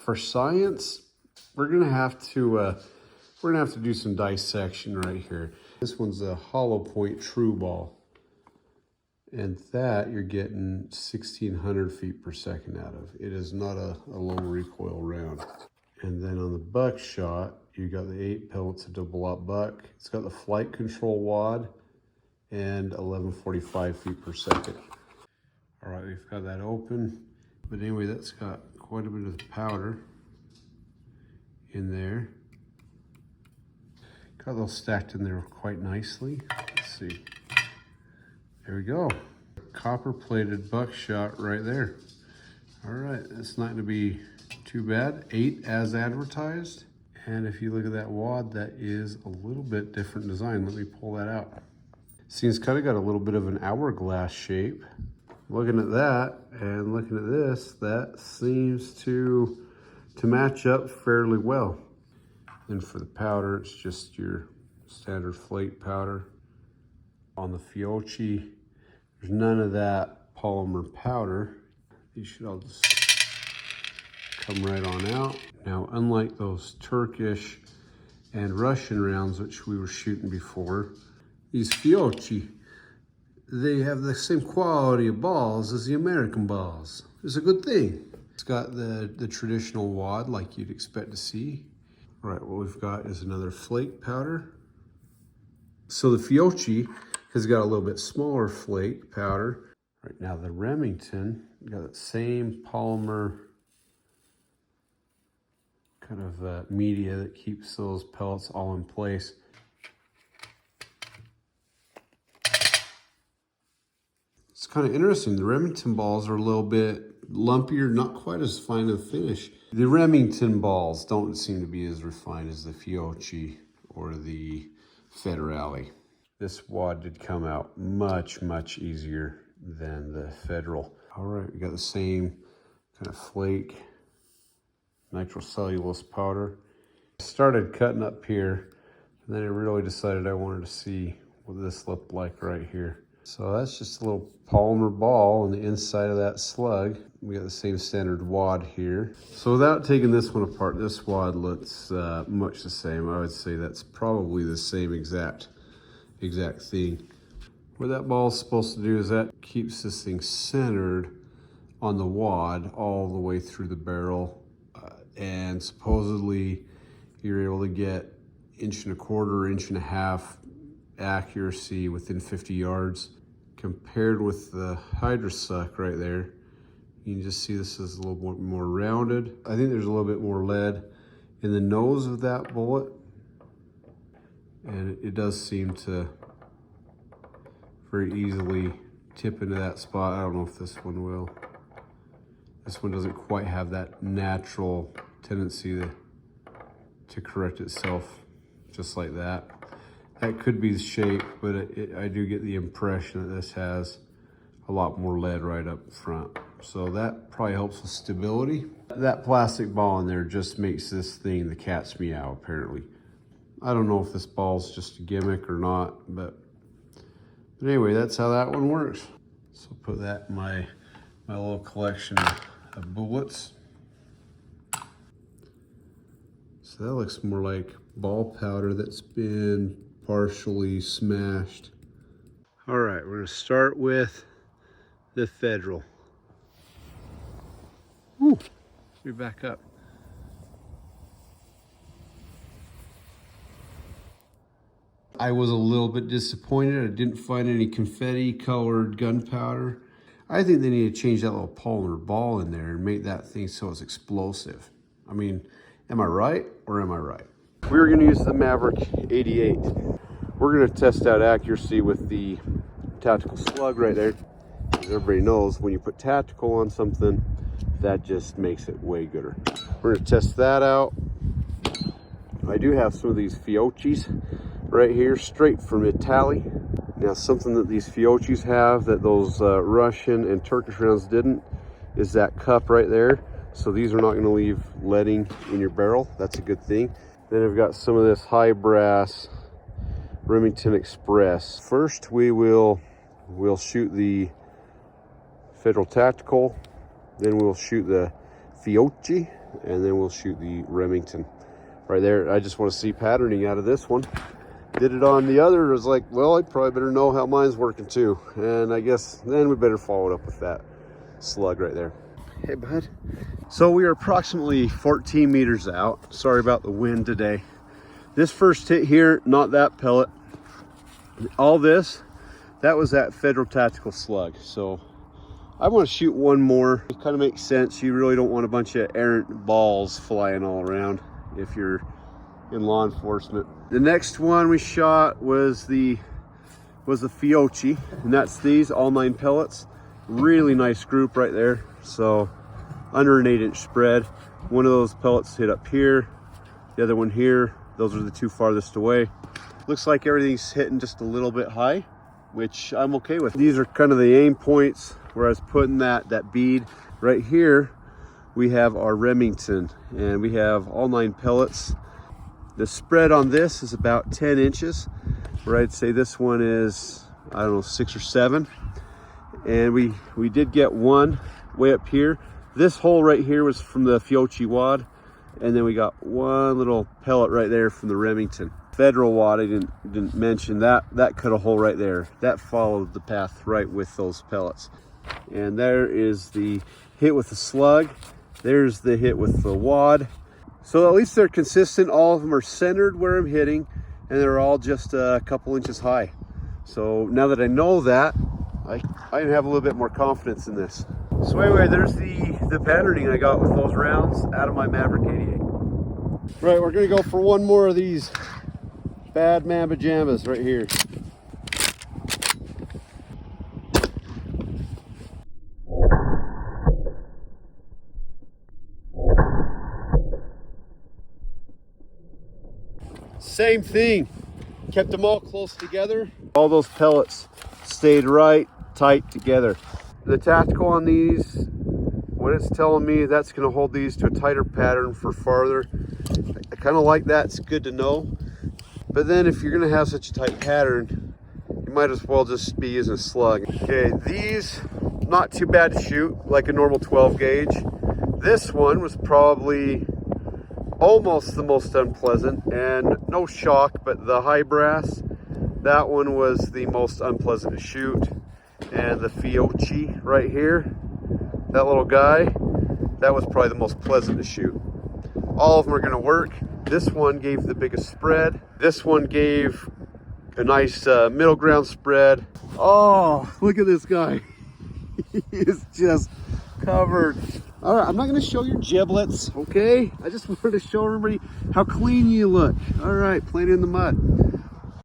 For science, we're gonna have to do some dissection right here. This one's a hollow point true ball, and that you're getting 1,600 feet per second out of. It is not a low recoil round. And then on the Buckshot, you got the 8 pellets of double-aught buck. It's got the flight control wad and 1145 feet per second. All right, we've got that open. But anyway, that's got quite a bit of powder in there. Got those stacked in there quite nicely. Let's see. There we go. Copper plated Buckshot right there. All right, that's not gonna be too bad. 8 as advertised. And if you look at that wad, that is a little bit different design. Let me pull that out. See, it's kind of got a little bit of an hourglass shape. Looking at that and looking at this, that seems to match up fairly well. And for the powder, it's just your standard flake powder. On the Fiochi, there's none of that polymer powder. These should all just come right on out. Now, unlike those Turkish and Russian rounds, which we were shooting before, these Fiochi, they have the same quality of balls as the American balls. It's a good thing. It's got the traditional wad like you'd expect to see. All right, what we've got is another flake powder. So the Fiochi has got a little bit smaller flake powder. Right now the Remington got that same polymer kind of media that keeps those pellets all in place. It's kind of interesting. The Remington balls are a little bit lumpier, not quite as fine a finish. The Remington balls don't seem to be as refined as the Fiochi or the Federale. This wad did come out much, much easier than the Federal. All right, we got the same kind of flake nitrocellulose powder. I started cutting up here, and then I really decided I wanted to see what this looked like right here. So that's just a little polymer ball on the inside of that slug. We got the same standard wad here. So without taking this one apart, this wad looks much the same. I would say that's probably the same exact thing. What that ball is supposed to do is that keeps this thing centered on the wad all the way through the barrel. And supposedly you're able to get 1.25 inch accuracy within 50 yards. Compared with the Hydrosuck right there, you can just see this is a little more rounded. I think there's a little bit more lead in the nose of that bullet, and it does seem to very easily tip into that spot. I don't know if this one will. This one doesn't quite have that natural tendency to correct itself just like that. That could be the shape, but I do get the impression that this has a lot more lead right up front. So that probably helps with stability. That plastic ball in there just makes this thing the cat's meow, apparently. I don't know if this ball's just a gimmick or not, but anyway, that's how that one works. So put that in my little collection of bullets. So that looks more like ball powder that's been partially smashed. All right, we're gonna start with the Federal. Woo, let me back up. I was a little bit disappointed. I didn't find any confetti colored gunpowder. I think they need to change that little polymer ball in there and make that thing so it's explosive. I mean, am I right or am I right? We were gonna use the Maverick 88. We're gonna test out accuracy with the tactical slug right there. As everybody knows, when you put tactical on something, that just makes it way gooder. We're gonna test that out. I do have some of these Fiochis right here, straight from Italy. Now, something that these Fiochis have that those Russian and Turkish rounds didn't is that cup right there. So these are not gonna leave leading in your barrel. That's a good thing. Then I've got some of this high brass Remington Express. First, we'll shoot the Federal Tactical. Then we'll shoot the Fiochi. and then we'll shoot the Remington right there. I just want to see patterning out of this one. Did it on the other, I was like, well, I probably better know how mine's working too. And I guess then we better follow it up with that Slug right there. Hey, bud. So we are approximately 14 meters out. Sorry about the wind today. This first hit here, not that pellet. All this, that was that Federal Tactical Slug. So I want to shoot one more. It kind of makes sense. You really don't want a bunch of errant balls flying all around if you're in law enforcement. The next one we shot was the Fiochi, and that's these all 9 pellets. Really nice group right there. So under an 8-inch spread. One of those pellets hit up here, the other one here. Those are the 2 farthest away. Looks like everything's hitting just a little bit high, which I'm okay with. These are kind of the aim points where I was putting that bead. Right here we have our Remington, and we have all 9 pellets. The spread on this is about 10 inches, where I'd say this one is, I don't know, 6 or 7. And we did get one way up here. This hole right here was from the Fiochi wad, and then we got one little pellet right there from the Remington. Federal wad, I didn't mention that cut a hole right there. That followed the path right with those pellets. And there is the hit with the Slug. There's the hit with the wad. So at least they're consistent. All of them are centered where I'm hitting, and they're all just a couple inches high. So now that I know that, I have a little bit more confidence in this. So anyway, there's the patterning I got with those rounds out of my Maverick 88. Right, we're gonna go for one more of these bad man pajamas right here. Same thing, kept them all close together. All those pellets stayed right tight together. The tactical on these, what it's telling me, that's going to hold these to a tighter pattern for farther. I kind of like that. It's good to know. But then if you're going to have such a tight pattern, you might as well just be using a Slug. Okay, these, not too bad to shoot, like a normal 12 gauge. This one was probably almost the most unpleasant, and no shock, but the high brass, that one was the most unpleasant to shoot. And the Fiochi right here, that little guy, that was probably the most pleasant to shoot. All of them are going to work. This one gave the biggest spread. This one gave a nice middle ground spread. Oh, look at this guy. He is just covered. All right, I'm not going to show your giblets, okay? I just wanted to show everybody how clean you look. All right, playing in the mud.